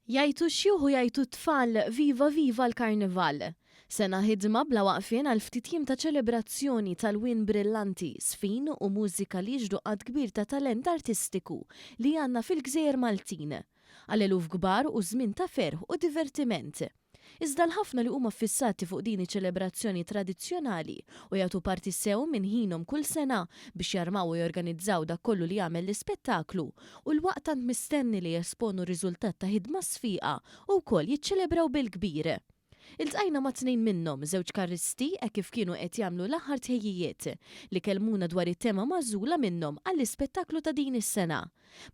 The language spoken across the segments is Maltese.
Jajtu xjuħu jajtu tfal viva viva l-karnival. Sena ħidma bla waqfien għal ftitjim ta' ċelebrazzjoni tal-win brillanti, sfin u mużika li ġdu għad kbir ta' talent artistiku li għanna fil-Gżejjer Maltin. Għal eluf kbar u żmien ta' ferħ u divertiment. Iżda l-ħafna li huma fissati fuq din iċ-ċelebrazzjoni tradizzjonali u jagħtu parti sew minn ħinhom kull sena biex jarmaw u jorganizzaw dak kollu li jagħmel l-ispettaklu u l-waqt tant mistenni li jesponu riżultat ta' ħidma sfiqa u wkoll jiċċelebraw bil-kbir. Iltqajna ma' tnejn minnhom, żewġ karristi hekk kif kienu qed jagħmlu l-aħħar tħejjijiet li kelmuna dwar it-tema magħżula minnhom għall-ispettaklu ta' din is-sena.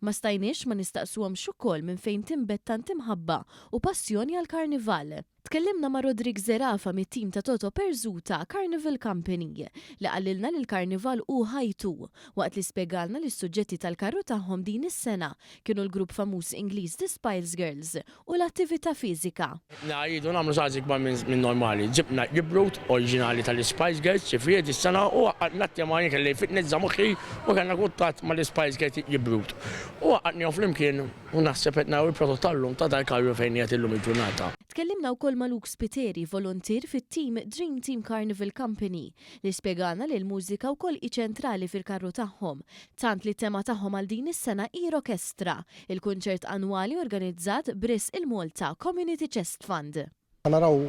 Ma stajniex ma nistaqsuhomx ukoll minn fejn tinbet tant imħabba u passjoni għall-karnival. Tkellimna ma' Rodrik Zerafa mit-tim ta' Toto Perzuta Carnival Company li qallilna li l-karnival hu ħajtu waqt li spjegalna li s-suġġetti tal-karru tagħhom din is-sena kienu l-grupp famuż Ingliż The Spice Girls u l-attività fiżika. Jridu nagħmlu xi kbar minn normali. Ġibna jibrut oriġinali tal-Spice Girls ċifrijiet is-sena u għaqadna ma kelli fitness żamuħi u kellna kuntatt mal-Spice Girls jibrut. U għaqadni flimkien u naħseb qed naraw il-prodott tal-lum ta' dal-karru fejn qiegħed illum il-ġurnata. Tkellimna wkoll ma' Luke Spiteri, volontir fit-tim Dream Team Carnival Company, li spjegana li l-mużika wkoll ċentrali fil-karru tagħhom, tant li tema tagħhom għal din is-sena Orkestra, il-kunċert annwali organizzat Bris il-Malta Community Chest Fund. Naraw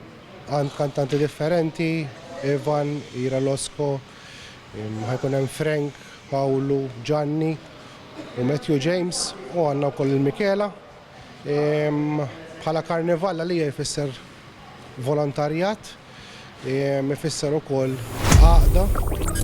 kantanti differenti, Evan, Ira Losco, ħajkun hemm Frank, Paolo, Gianni u Matthew James u għandna wkoll il-Mikela. Bħala karnival li jfisser volontarjat, jfisser ukoll għaqda